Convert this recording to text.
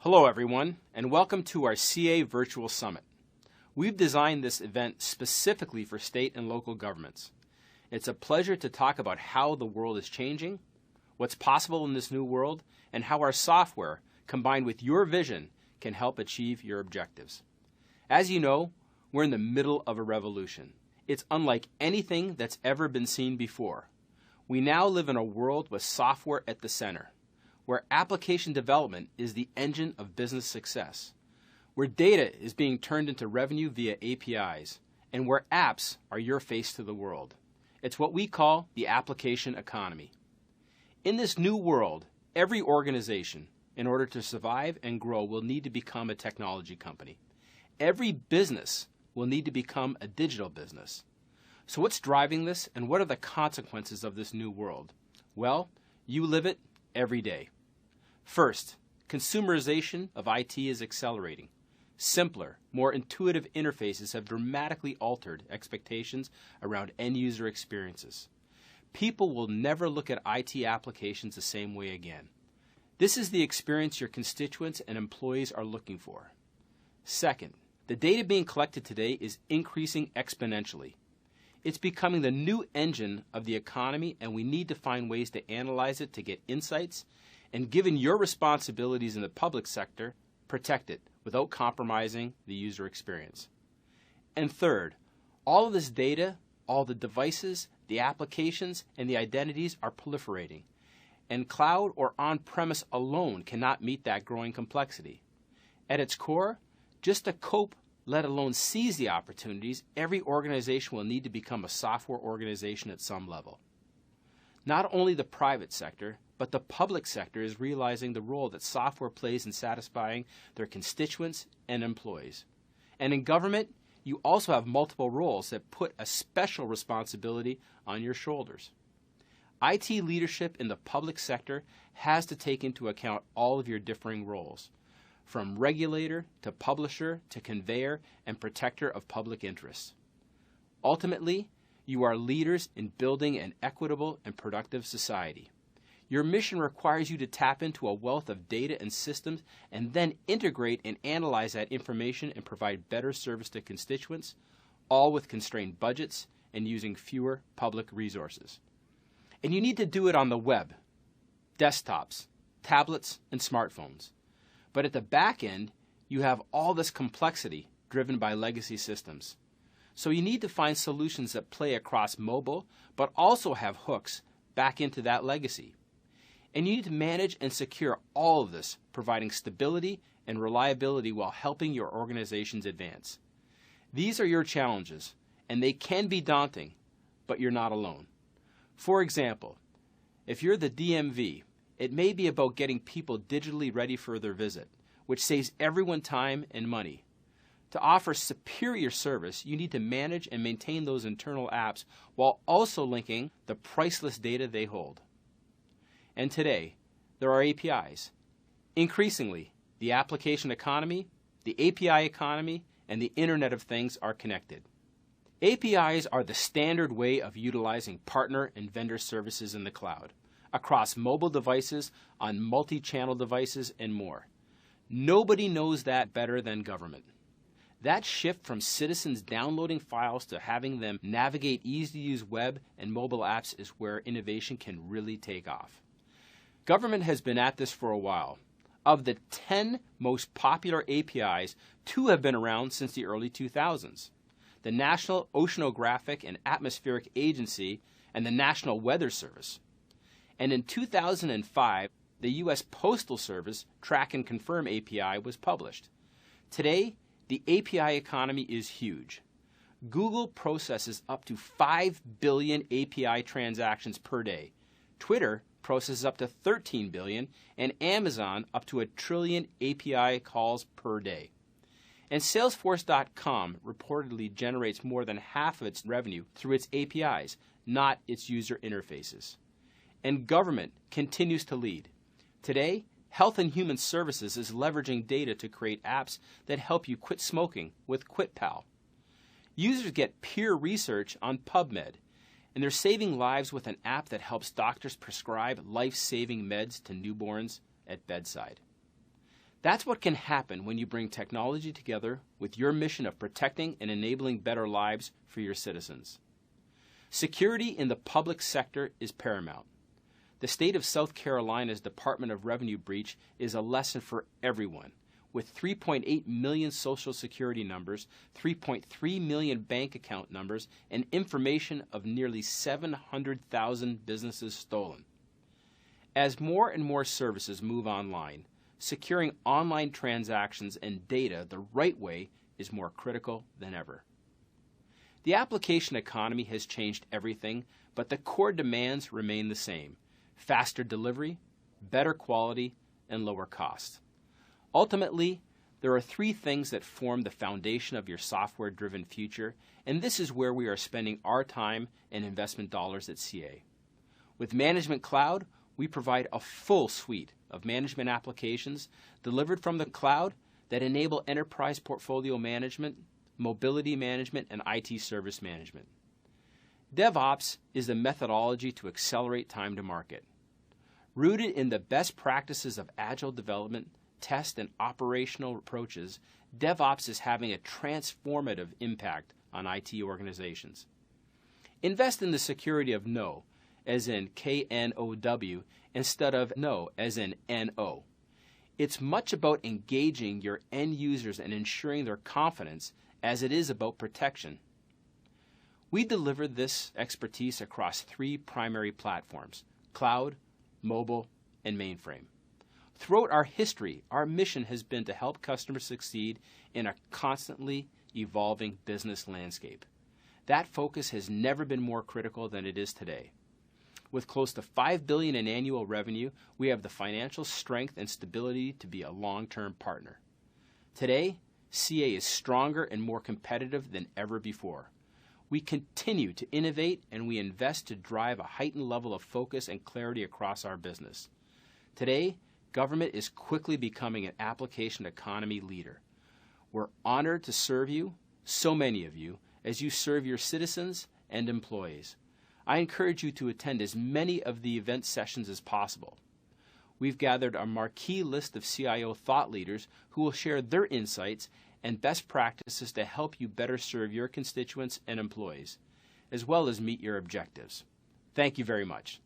Hello everyone, and welcome to our CA Virtual Summit. We've designed this event specifically for state and local governments. It's a pleasure to talk about how the world is changing, what's possible in this new world, and how our software, combined with your vision, can help achieve your objectives. As you know, we're in the middle of a revolution. It's unlike anything that's ever been seen before. We now live in a world with software at the center, where application development is the engine of business success, where data is being turned into revenue via APIs, and where apps are your face to the world. It's what we call the application economy. In this new world, every organization, in order to survive and grow, will need to become a technology company. Every business will need to become a digital business. So what's driving this, and what are the consequences of this new world? Well, you live it every day. First, consumerization of IT is accelerating. Simpler, more intuitive interfaces have dramatically altered expectations around end-user experiences. People will never look at IT applications the same way again. This is the experience your constituents and employees are looking for. Second, the data being collected today is increasing exponentially. It's becoming the new engine of the economy, and we need to find ways to analyze it to get insights, and given your responsibilities in the public sector, protect it without compromising the user experience. And third, all of this data, all the devices, the applications, and the identities are proliferating, and cloud or on-premise alone cannot meet that growing complexity. At its core, just to cope, let alone seize the opportunities, every organization will need to become a software organization at some level. Not only the private sector, but the public sector is realizing the role that software plays in satisfying their constituents and employees. And in government, you also have multiple roles that put a special responsibility on your shoulders. IT leadership in the public sector has to take into account all of your differing roles, from regulator to publisher to conveyor and protector of public interests. Ultimately, you are leaders in building an equitable and productive society. Your mission requires you to tap into a wealth of data and systems and then integrate and analyze that information and provide better service to constituents, all with constrained budgets and using fewer public resources. And you need to do it on the web, desktops, tablets, and smartphones. But at the back end, you have all this complexity driven by legacy systems. So you need to find solutions that play across mobile, but also have hooks back into that legacy. And you need to manage and secure all of this, providing stability and reliability while helping your organizations advance. These are your challenges, and they can be daunting, but you're not alone. For example, if you're the DMV, it may be about getting people digitally ready for their visit, which saves everyone time and money. To offer superior service, you need to manage and maintain those internal apps while also linking the priceless data they hold. And today, there are APIs. Increasingly, the application economy, the API economy, and the Internet of Things are connected. APIs are the standard way of utilizing partner and vendor services in the cloud, across mobile devices, on multi-channel devices, and more. Nobody knows that better than government. That shift from citizens downloading files to having them navigate easy-to-use web and mobile apps is where innovation can really take off. Government has been at this for a while. Of the 10 most popular APIs, 2 have been around since the early 2000s. The National Oceanographic and Atmospheric Agency and the National Weather Service. And in 2005, the U.S. Postal Service Track and Confirm API was published. Today, the API economy is huge. Google processes up to 5 billion API transactions per day. Twitter processes up to 13 billion, and Amazon up to 1 trillion API calls per day. And Salesforce.com reportedly generates more than half of its revenue through its APIs, not its user interfaces. And government continues to lead. Today, Health and Human Services is leveraging data to create apps that help you quit smoking with QuitPal. Users get peer research on PubMed, and they're saving lives with an app that helps doctors prescribe life-saving meds to newborns at bedside. That's what can happen when you bring technology together with your mission of protecting and enabling better lives for your citizens. Security in the public sector is paramount. The state of South Carolina's Department of Revenue breach is a lesson for everyone. With 3.8 million Social Security numbers, 3.3 million bank account numbers, and information of nearly 700,000 businesses stolen. As more and more services move online, securing online transactions and data the right way is more critical than ever. The application economy has changed everything, but the core demands remain the same: faster delivery, better quality, and lower cost. Ultimately, there are three things that form the foundation of your software-driven future, and this is where we are spending our time and investment dollars at CA. With Management Cloud, we provide a full suite of management applications delivered from the cloud that enable enterprise portfolio management, mobility management, and IT service management. DevOps is the methodology to accelerate time to market. Rooted in the best practices of agile development, test, and operational approaches, DevOps is having a transformative impact on IT organizations. Invest in the security of Know, as in K-N-O-W, instead of Know, as in N-O. It's much about engaging your end users and ensuring their confidence as it is about protection. We deliver this expertise across three primary platforms: cloud, mobile, and mainframe. Throughout our history, our mission has been to help customers succeed in a constantly evolving business landscape. That focus has never been more critical than it is today. With close to $5 billion in annual revenue, we have the financial strength and stability to be a long-term partner. Today, CA is stronger and more competitive than ever before. We continue to innovate and we invest to drive a heightened level of focus and clarity across our business. Today, government is quickly becoming an application economy leader. We're honored to serve you, so many of you, as you serve your citizens and employees. I encourage you to attend as many of the event sessions as possible. We've gathered a marquee list of CIO thought leaders who will share their insights and best practices to help you better serve your constituents and employees, as well as meet your objectives. Thank you very much.